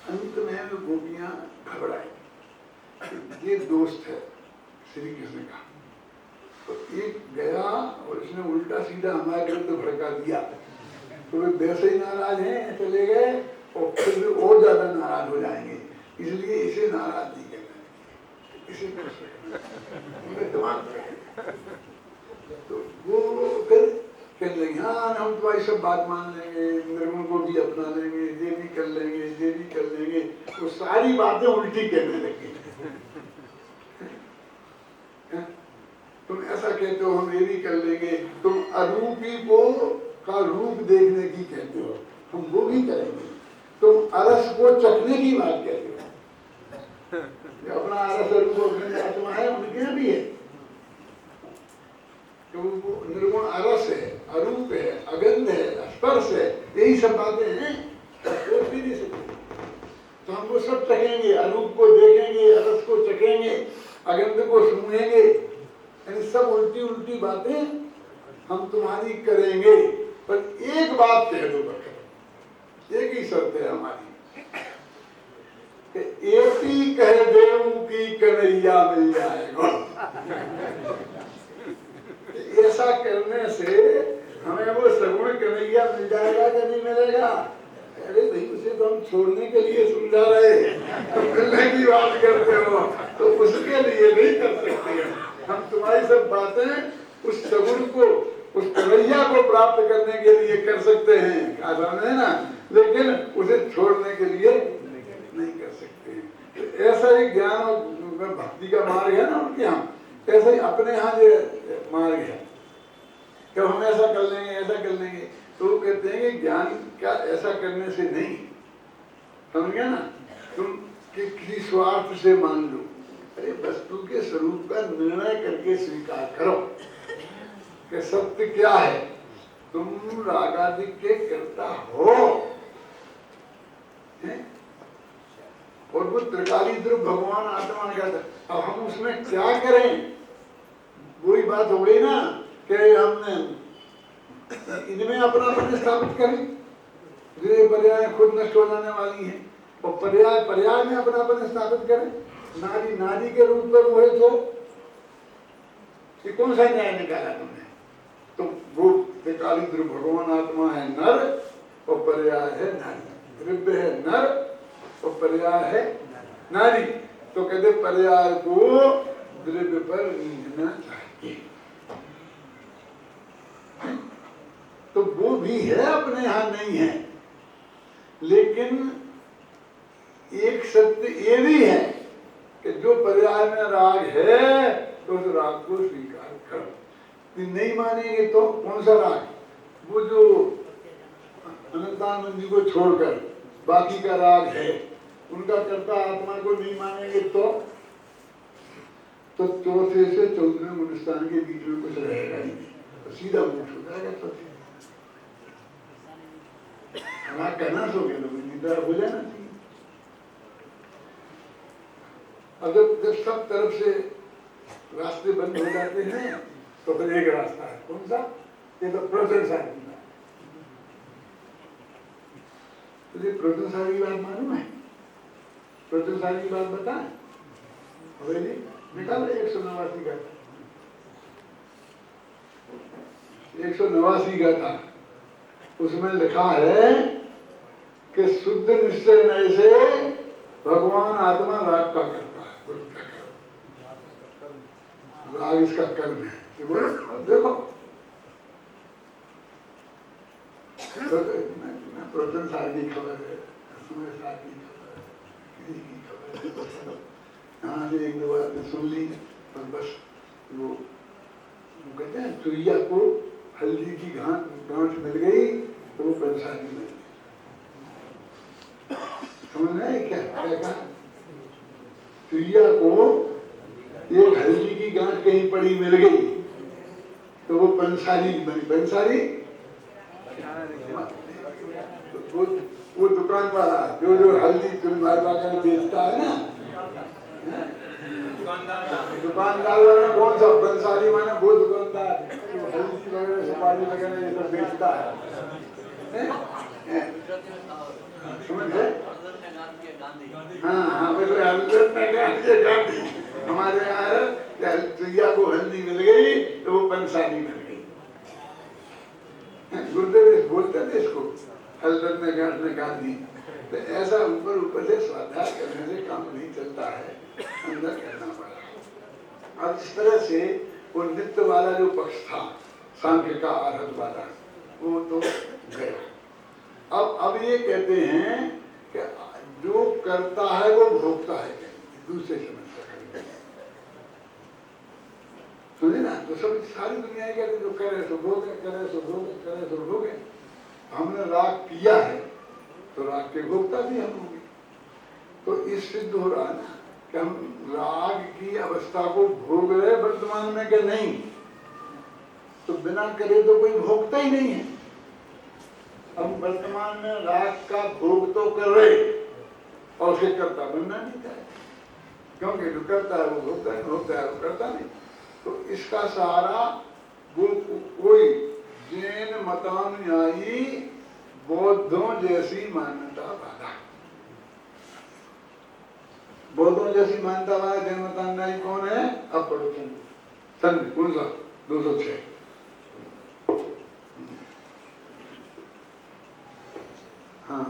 अंत में वो गोपियां घबराई, ये दोस्त है श्री कृष्ण का, तो एक गया और इसने उल्टा सीधा हमारे विरुद्ध भड़का दिया, तो वे वैसे ही नाराज हैं, चले गए और फिर भी और ज्यादा नाराज हो जाएंगे, इसलिए इसे नाराज नहीं करना, इसे दिमाग तो वो फिर कहने लगे हाँ हम तुम्हारी सब बात मान लेंगे, निर्गुण को भी अपना लेंगे, ये भी कर लेंगे, ये भी कर लेंगे, वो सारी बातें उल्टी कहने लगे। तुम ऐसा कहते हो हम ये भी कर लेंगे, तुम अरूपी को का रूप देखने की कहते हो, हम वो भी करेंगे, तुम अरस को चखने की बात कहते हो, जो अपना अरस रूप अपने आत्मा है उनके यहाँ भी है, तो वो निर्गुण अरस है, अरूप है, अगंध है, स्पर्श है, यही सब बातें हैं, सोच भी नहीं सकते। तो हम वो सब चखेंगे, अरूप को देखेंगे, अरस को चखेंगे, अगंध को सूंघेंगे, यानी सब उल्टी उल्टी बातें हम तुम्हारी करेंगे, पर एक बात कह दो बस, एक ही शर्त है हमारी कि एक ही कह देव की कन्हैया मिल जाएगा। ऐसा करने से हमें वो सगुण कन्हैया मिल जाएगा कि नहीं मिलेगा? अरे भाई उसे तो हम छोड़ने के लिए समझा रहे, तो मिलने की बात करते हो तो उसके लिए नहीं कर सकते। हम तुम्हारी सब बातें उस सगुण को, उस कन्हैया को प्राप्त करने के लिए कर सकते हैं, आसान है ना, लेकिन उसे छोड़ने के लिए नहीं कर सकते। ऐसा ही ज्ञान और भक्ति का मार्ग है ना उनके यहाँ, ऐसा ही अपने यहाँ जो मार्ग है कि हम ऐसा कर लेंगे, ऐसा कर लेंगे, तो वो कहते हैं कि ज्ञान का ऐसा करने से नहीं, समझ गया ना, तुम किसी स्वार्थ से मान लो, अरे वस्तु के स्वरूप का निर्णय करके स्वीकार करो कि सत्य क्या है, तुम रागादि के करता हो, है? और वो त्रिकाली ध्रुव भगवान आत्मा का था, अब हम उसमें क्या करें, वही बात हो गई ना कि हमने इनमें अपनापन स्थापित करें, जो पर्याय खुद नष्ट हो जाने वाली हैं, और पर्याय पर्याय में अपनापन स्थापित करें, नारी नारी के रूप में मोहित हो, ये कौन सा न्याय निकाला तुमने? तो वो त्रिकाली ध्रुव भगवान आत्मा है नर और पर्याय है नारी, द्रव्य है नर और पर्याय है नारी, तो कहते पर्याय को द्रव्य पर नींदना चाहिए, तो वो भी है अपने यहाँ नहीं है, लेकिन एक सत्य ये भी है कि जो पर्याय में राग है तो उस राग को स्वीकार करो, नहीं मानेंगे तो कौन सा राग, वो जो अनंतानंद जी को छोड़कर बाकी का राग है उनका कर्ता आत्मा को नहीं मानेंगे तो चौथे से 14वें मुनिस्तान के बीच में कुछ रहेगा ही नहीं, तो सीधा मोक्ष हो जाएगा। तो हमारा कहना सो गया तो निद्रा हो जाना चाहिए। अगर जब सब तरफ से रास्ते बंद हो जाते हैं तो फिर एक रास्ता है, कौन सा? ये तो प्रशंसा की बात। तुझे प्रशंसा की बात मालूम है? प्रशंसा की बात बताएं, निकाल 189 का 189 का था, उसमें लिखा है कि शुद्ध निश्चय नए से भगवान आत्मा राग का करता है, गुरु का कर्म, राग इसका कर्म है। कि बोलो देखो प्रवचन साहब की खबर है, सुमेश साहब की खबर है, किसी की खबर है, यहाँ से एक दो बार सुन ली और बस वो कहते हैं चुईया को हल्दी की गांठ मिल गई तो वो पंसारी मिल गई। समझ में आया क्या कहा? चुईया को एक हल्दी की गांठ कहीं पड़ी मिल गई तो वो पंसारी बनी। पंसारी वो दुकान वाला जो हल्दी तुम्हारे बेचता है ना, दुकानदार वाला कौन सा? पंसारी माने वो दुकानदार जो हल्दी वगैरह सुपारी वगैरह ये सब बेचता है। समझ गए? हाँ गांधी हमारे यहाँ है, चुईया को हल्दी मिल गई तो वो पंसारी मिल गई। गुरुदेव बोलते थे इसको, हल्दर में गांठ में गांधी। तो ऐसा ऊपर ऊपर से स्वाध्याय करने से काम नहीं चलता है, अंदर करना पड़ा। और इस तरह से वो नित्य वाला जो पक्ष था सांख्य का आरत वाला, वो तो गया। अब ये कहते हैं कि जो करता है वो भोगता है, दूसरे समझ कर सुनिए ना। तो सब सारी दुनिया कहते जो करे सो भोगे, करे सो भोगे, करे सो भोगे। हमने राग किया है तो राग के भोक्ता भी हम होंगे। तो इस सिद्ध हो रहा ना कि हम राग की अवस्था को भोग रहे वर्तमान में कि नहीं, तो बिना करे तो कोई भोगता ही नहीं है। हम वर्तमान में राग का भोग तो कर रहे और उसे करता बनना नहीं चाहिए, क्योंकि जो करता है वो भोगता है, भोगता है वो करता नहीं। तो इसका सहारा वो कोई जैन मतानुयायी बौद्धों जैसी मान्यता वाला, बौद्धों जैसी मान्यता वाला जैन मतानुयायी कौन है? अब पढ़ो संधि कौन सा? 206। हाँ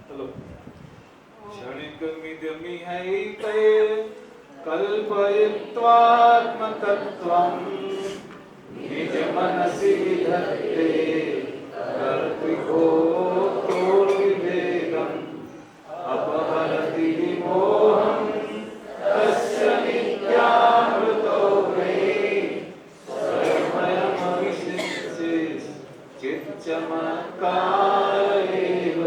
हेलो। क्षणिकमिदमिहैते कल्पयित्वात्मतत्त्वं निजमनसि विधत्ते कर्तृभोक्तृविवेकम् अपहरति विमोहं तस्य नित्यामृतो मे स्वयमयमविशिष्य चिच्चमत्कार एव।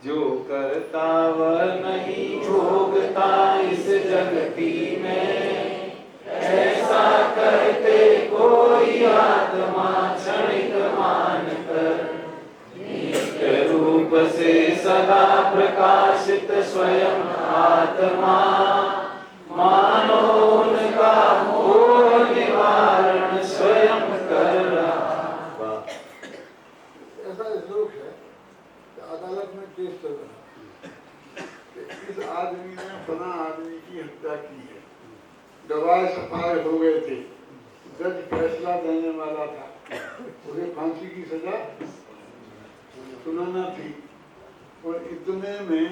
जो करता वह नहीं भोगता इस जगती में, ऐसा कहते कोई आत्मा क्षणिक मानकर। नित्य रूप से सदा प्रकाशित स्वयं आत्मा, मानो उनका मोह निवारण स्वयं कर रहा। ऐसा श्लोक है, अदालत में केस चल रहा है कि इस आदमी ने फला आदमी की हत्या की है, गवाह सफाए हो गए थे, जज फैसला देने वाला था, उसे फांसी की सजा सुनाना थी। और इतने में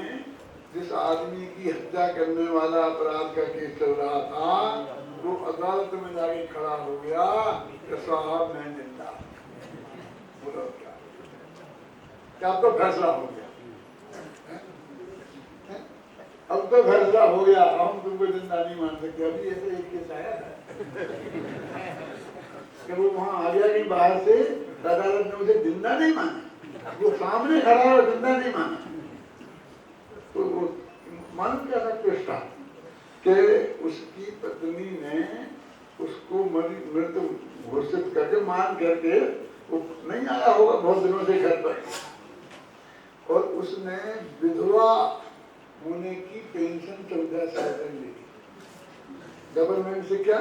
जिस आदमी की हत्या करने वाला अपराध का केस चल रहा था, वो अदालत में जाके खड़ा हो गया कि साहब मैं जिंदा। बोलो क्या अब तो फैसला हो गया, अब तो फैसला हो गया, हम तुमको जिंदा नहीं मान सकते। अभी ऐसे एक केस आया था कि वो वहां आ गया कि बाहर से अदालत ने उसे जिंदा नहीं माना, वो सामने खड़ा और जिंदा नहीं माना। तो मालूम क्या था कृष्णा कि उसकी पत्नी ने उसको मृत घोषित करके मान करके वो नहीं आया होगा बहुत दिनों से घर पर, और उसने विधवा होने की पेंशन 14 साल तक ली। गवर्नमेंट से क्या,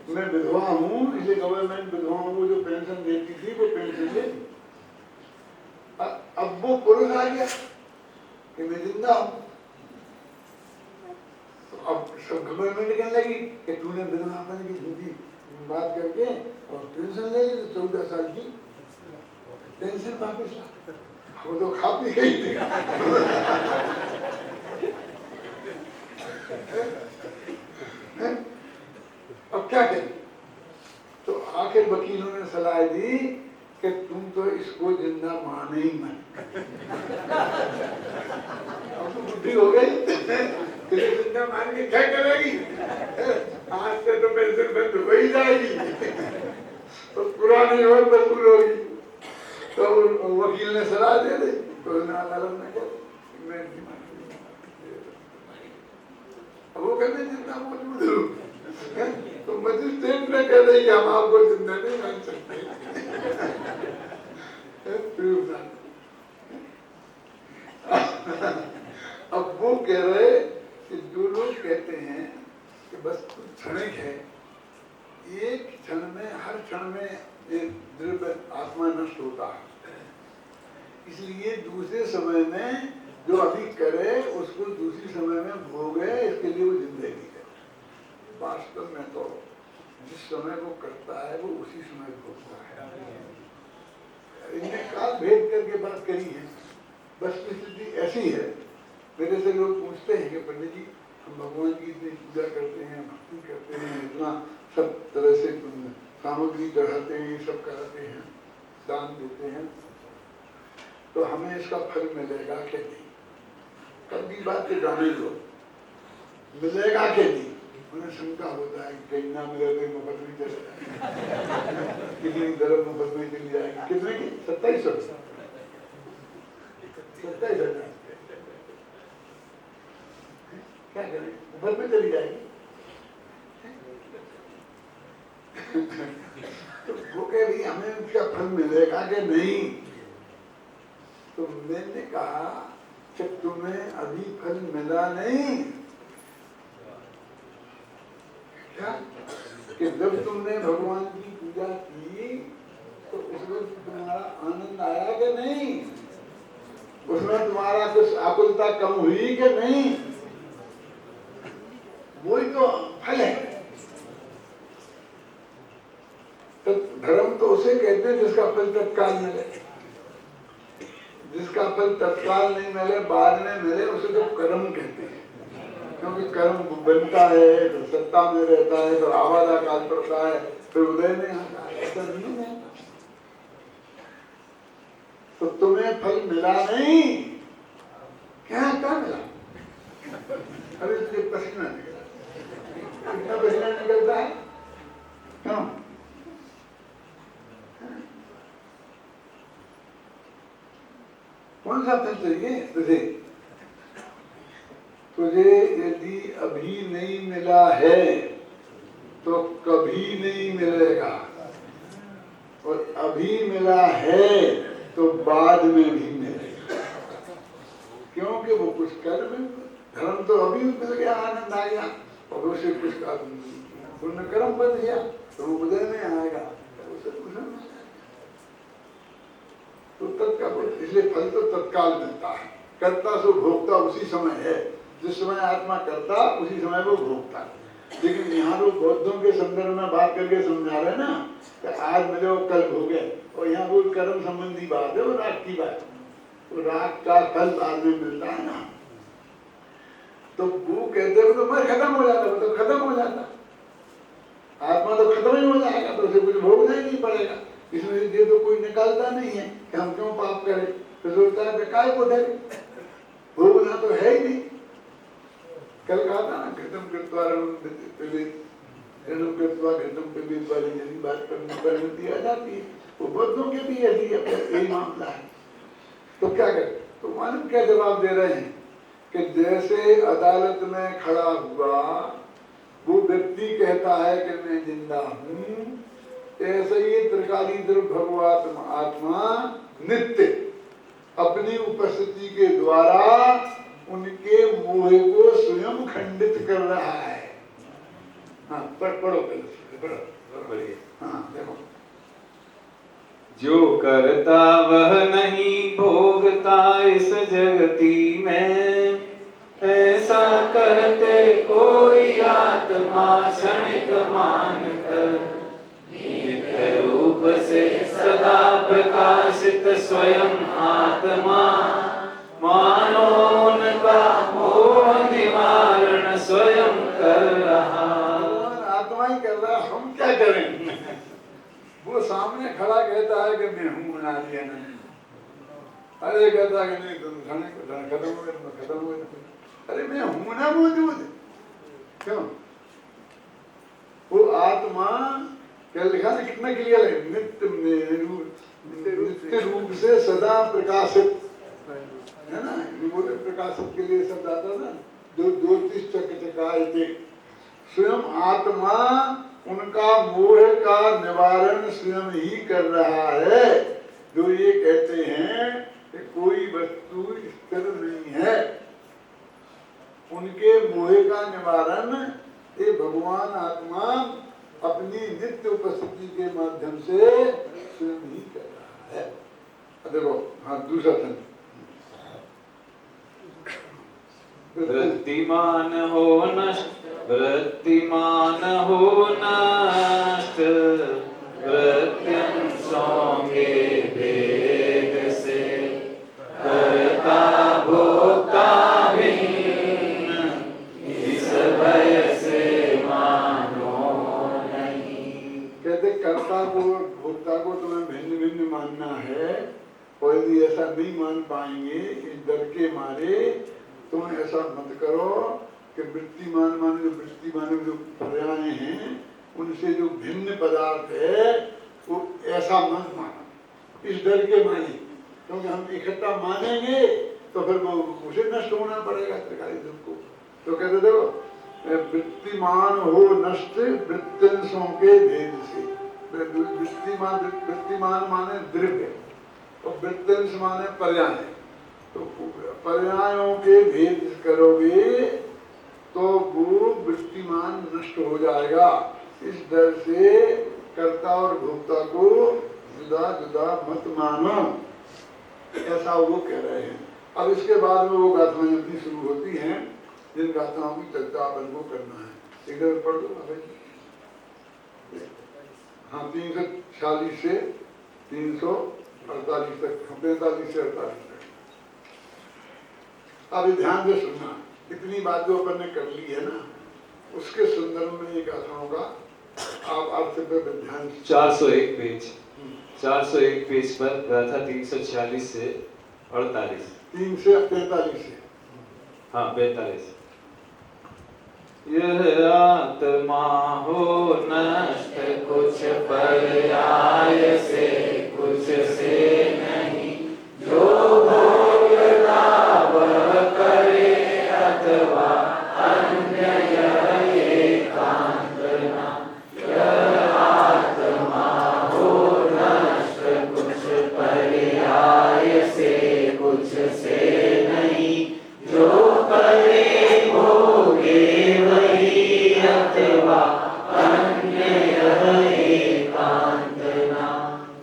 मैं विधवा हूँ इसलिए गवर्नमेंट विधवाओं को जो पेंशन देती थी वो पेंशन ले। अब वो पुरुष आ गया कि मैं जिंदा हूँ, तो अब सब खबर में निकलने लगी कि तूने विधवापन की झूठी बात करके और टेंशन ले ली, तो 14 साल की टेंशन वापस ला, वो तो खा पी गई थी। अब क्या करें? तो आखिर वकीलों ने सलाह दी कि तुम तो इसको जिंदा माने ही मत। अब तो बुद्धि हो गई, जिंदा मान के क्या करेगी? आज से तो पेंशन बंद हो ही जाएगी, तो पुरानी और बदबूल होगी। तो वकील ने सलाह दे दी, तो अदालत ने कहा मैं अब वो कहते जितना मौजूद हो, तो मजिस्ट्रेट ने कह रही हम आपको जिंदा नहीं मान सकते। अब वो कह रहे कि जो लोग कहते हैं कि बस क्षणिक है, एक क्षण में, हर क्षण में एक द्रव्य आत्मा नष्ट होता है, इसलिए दूसरे समय में जो अभी करे उसको दूसरी समय में भोगे, इसके लिए वो जिंदगी है। वास्तव में तो जिस समय वो करता है वो उसी समय भोगता है। इनने काल भेद करके बात करी है, बस स्थिति ऐसी है। मेरे से लोग पूछते हैं कि पंडित जी हम भगवान की इतनी पूजा करते हैं, भक्ति करते हैं, इतना सब तरह से सामग्री चढ़ाते हैं, सब कराते हैं, दान देते हैं, तो हमें इसका फल मिलेगा कि नहीं? कब की बात के जाने दो, मिलेगा कि नहीं? उन्हें शंका होता है कि कहीं ना मिले तो मुफ्त में चले जाएगी, कितनी तरफ मुफ्त में चली जाएगी। कितने की? 2700 27,000। क्या करें, मुफ्त में चली जाएगी। तो वो कह रही हमें उसका फल मिलेगा कि नहीं? तो मैंने कहा कि तुम्हें अभी फल मिला नहीं क्या? कि जब तुमने भगवान की पूजा की तो उसमें तुम्हारा आनंद आया कि नहीं? उसमें तुम्हारा कुछ आकुलता कम हुई कि नहीं? वही तो फल है। तो धर्म तो उसे कहते हैं जिसका फल तत्काल मिले। जिसका फल तत्काल नहीं मिले, बाद में मिले, उसे तो कर्म कहते हैं। क्योंकि कर्म बनता है, तो सत्ता में रहता है, तो आवाजा काल पड़ता है, फिर उदय में आता है, ऐसा नहीं है। तो तुम्हें फल मिला नहीं, क्या मिला? अरे तुझे पसीना निकला, कितना पसीना निकलता है? क्यों? कौन सा फल चाहिए तुझे? तुझे यदि अभी नहीं मिला है तो कभी नहीं मिलेगा, और अभी मिला है तो बाद में भी मिलेगा। क्योंकि वो कुछ कर्म, धर्म तो अभी मिल गया, आनंद आ गया, और उससे कुछ पुण्य कर्म बन गया तो वो उदय में आएगा, तो उसे कुछ नहीं। तो तत्काल, इसलिए फल तो तत्काल मिलता है। कर्ता सो भोक्ता उसी समय है, जिस समय आत्मा करता उसी समय वो भोगता है। लेकिन यहाँ लोग बौद्धों के संदर्भ में बात करके समझा रहे ना कि आज मिले वो कल भोगे, और यहाँ वो कर्म संबंधी बात है, वो राग की बात, वो राग का फल बाद में मिलता है ना। तो वो कहते हैं तो मैं खत्म हो जाता, वो तो खत्म हो जाता, आत्मा तो खत्म ही हो जाएगा, तो उसे कुछ भोगना ही नहीं पड़ेगा। इसमें ये तो कोई निकालता नहीं है कि हम क्यों पाप करें, तो सोचता है बेकार को धरे, भोगना तो है ही नहीं। कल कहा था ना, घृतम कृत्वा घृतम पिबेत वाली यदि बात परिणति आ जाती है, वो बौद्धों के भी यही मामला है। तो क्या करें? तो मालूम क्या जवाब दे रहे हैं कि जैसे अदालत में खड़ा हुआ वो व्यक्ति कहता है कि मैं जिंदा हूँ, ऐसे ही त्रिकालीन भगवात्म आत्मा नित्य अपनी उपस्थिति के द्वारा उनके मोह को स्वयं खंडित कर रहा है। हाँ, पढ़ो पढ़ो। हाँ, देखो, जो करता वह नहीं भोगता इस जगती में, ऐसा करते कोई आत्मा क्षणिक मान कर नित्य रूप से सदा प्रकाशित स्वयं आत्मा मानो उनका मोह निवारण स्वयं कर रहा। आत्मा ही कर रहा, हम क्या करें? वो सामने खड़ा कहता है कि मैं हूँ, बना लिया ना। अरे कहता है कि नहीं, तुम खत्म हो गए, खत्म हो गए। अरे मैं हूँ ना मौजूद, क्यों? वो आत्मा क्या लिखा ना, कितना क्लियर है, नित्य रूप से सदा प्रकाशित है ना। बोले प्रकाशित के लिए शब्द आता ना, ज्योतिष चकचकायते। स्वयं आत्मा उनका मोह का निवारण स्वयं ही कर रहा है। जो ये कहते हैं कि कोई वस्तु स्थिर नहीं है, उनके मोह का निवारण ये भगवान आत्मा अपनी नित्य उपस्थिति के माध्यम से स्वयं ही कर रहा है। देखो, हाँ, दूसरा छंद। वृत्तिमान हो नष्ट, वृत्तिमान हो नष्ट, वृत्त्यंशों के भेद से कर्ता भोक्ता भिन्न, इस भय से मानो नहीं। कहते कर्ता को भोक्ता को तुम्हें भिन्न भिन्न मानना है, और यदि ऐसा नहीं मान पाएंगे इस डर के मारे, तुम ऐसा मत करो कि वृत्तिमान माने, जो वृत्तिमान जो पर्याय हैं उनसे जो भिन्न पदार्थ है वो ऐसा मत मानो इस डर के मारे, क्योंकि हम इकट्ठा मानेंगे तो फिर वो उसे नष्ट होना पड़ेगा त्रिकाली दुख को। तो कहते देखो, वृत्तिमान हो नष्ट वृत्त्यंशों के भेद से। वृत्तिमान माने द्रव्य और वृत्त्यंश माने पर्याय। तो पर्यायों के भेद करोगे तो वो वृत्तिमान नष्ट हो जाएगा। इस डर से कर्ता और भोक्ता को जुदा जुदा मत मानो, ऐसा वो कह रहे हैं। अब इसके बाद में वो गाथाएं अपनी शुरू होती हैं, जिन गाथाओं की चर्चा अपन को करना है। एक बार पढ़ दो अभी। हाँ, 346 से 348 तक, 45 से 48 तक। अभी ध्यान से सुनना, इतनी बात जो अपन ने कर ली है ना, उसके संदर्भ में ये गाथाओं का आप आपसे ध्यान। 401 पेज, 401 पेज पर गाथा 346 से 48, 3 से 43 से, हाँ 45। यह आत्मा हो नष्ट कुछ पर्याय से, कुछ से नहीं, जो भोगता वह करे अथवा अन्य यह एकांत ना। यह आत्मा हो नष्ट कुछ पर्याय से, कुछ से नहीं, जो करे भोगे वही अथवा अन्य यह एकांत ना।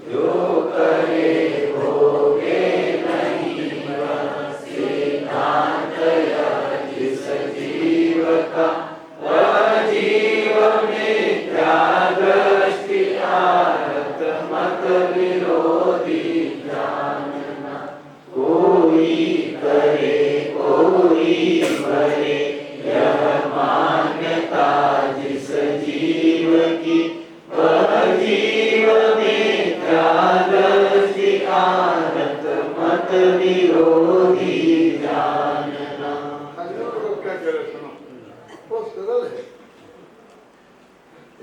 जो करे भोगे नहीं वह सिद्धांत यह, जिस जीव का वह जीव मिथ्या दृष्टि आरत मत विरोधी जानना। कोई करे कोई भरे यह मान्यता जिस जीव की, वह जीव मिथ्या दृष्टि आरत मत विरोधी जानना। क्या कह रहे सुनो, बहुत सरल है।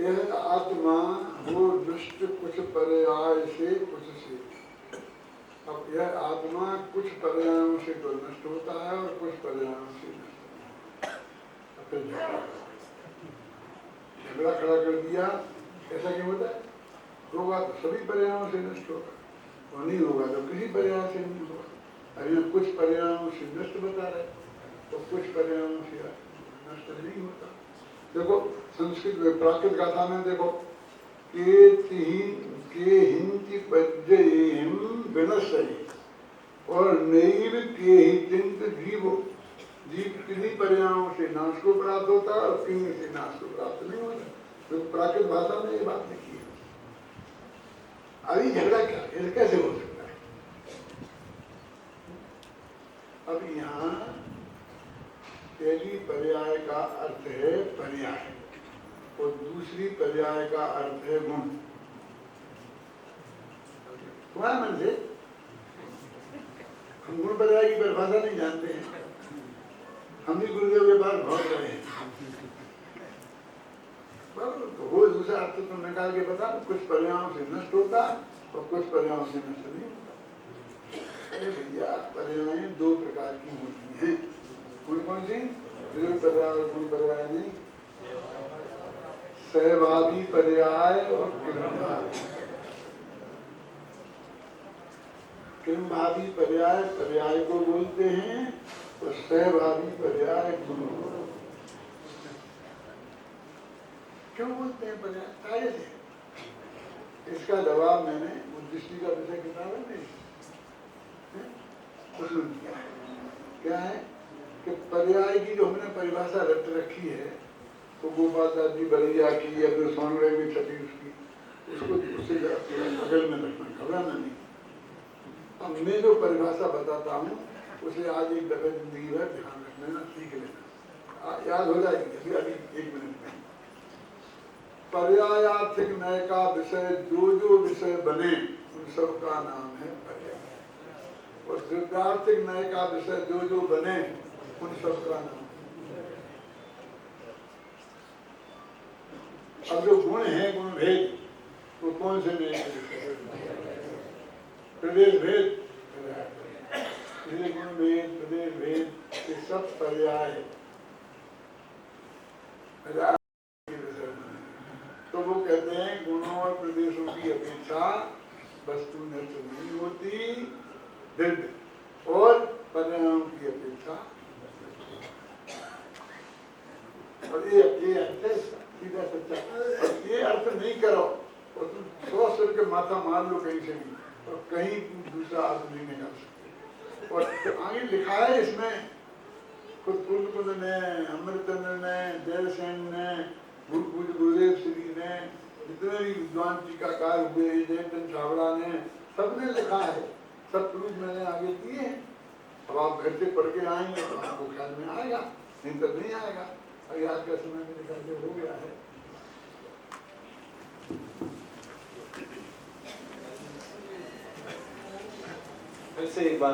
यह आत्मा वो नष्ट कुछ पर्याय से, कुछ से। अब यह आत्मा कुछ पर्यायों से तो नष्ट होता है और कुछ पर्यायों से नष्ट होता है। झगड़ा खड़ा कर दिया, ऐसा क्यों होता है? होगा तो सभी पर्यायों से नष्ट होगा, और नहीं होगा तो किसी पर्याय से नहीं होगा। अभी कुछ पर्यायों से नष्ट बता रहे, तो कुछ पर्यायों से नष्ट नहीं होता। देखो संस्कृत में प्राकृत गाथा में देखो, के हिंति पज्येहिं विनश्यति और नैव के ही चिंत जीवो। जीव किन्हीं पर्यायों से नाश को प्राप्त होता है और किन्हीं से नाश को प्राप्त नहीं होता। तो प्राकृत भाषा में ये बात लिखी है। अभी झगड़ा क्या है, कैसे हो सकता है? अब यहाँ पहली पर्याय का अर्थ है पर्याय और दूसरी पर्याय का अर्थ है गुण। तुम्हारा मन से हम गुण पर्याय की परिभाषा नहीं जानते हैं, हम भी गुरुदेव के पास भौंक रहे हैं। तो वो दूसरा अर्थ तो निकाल के बता, कुछ पर्यायों से नष्ट होता और कुछ पर्यायों से नष्ट नहीं होता। अरे भैया, पर्याय दो प्रकार की होती हैं। कौन कौन सी? दृढ़ पर्याय और गुण पर्याय नहीं। सहभावी पर्याय और किंभावी पर्याय पर्याय को बोलते हैं और सहभावी पर्याय गुण। क्यों बोलते हैं पर्याय? कार्य से। इसका जवाब मैंने बुद्धिस्टी का विषय किताब है नहीं उसमें दिया है। क्या है कि पर्याय की जो हमने परिभाषा रट रखी है तो गोपाल दास जी बलैया की या फिर सोनवे में छपी उसकी, उसको उससे बगल में रखना, घबराना नहीं। अब मैं जो परिभाषा बताता हूँ उसे आज एक दफे जिंदगी भर ध्यान रख लेना, सीख लेना, याद हो जाएगी अभी 1 मिनट में। पर्यायार्थिक न्याय का विषय जो विषय बने उन सब का नाम है पर्याय, और द्रव्यार्थिक न्याय का विषय जो बने उन सब का नाम। अब जो गुण है, गुण भेद, वो कौन से न्याय के विषय? प्रदेश भेद, गुण भेद, प्रदेश भेद, ये सब पर्याय के विषय। तो वो कहते हैं गुणों और प्रदेशों की अपेक्षा वस्तु नष्ट नहीं होती, दृढ़, और पर्यायों की अपेक्षा। और ये अर्थ है सीधा सच्चा। और ये अर्थ नहीं करो और तुम 100 सिर के माथा मार लो कहीं से भी और कहीं दूसरा अर्थ नहीं निकाल सकते। और आगे लिखा है इसमें, खुद कुलकुल ने, अमृतचंद्र ने, जयसेन ने, गुरुदेव श्री ने, जितने भी विद्वान टीकाकार हुए, जयचंद छाबड़ा ने, सबने लिखा है। सब प्रूफ मैंने आगे दिए हैं। अब आप घर से पढ़ के आएंगे तो आपको ख्याल में आएगा, नहीं तो नहीं आएगा। अभी आज का समय में निकाल के हो गया है। फिर से एक बार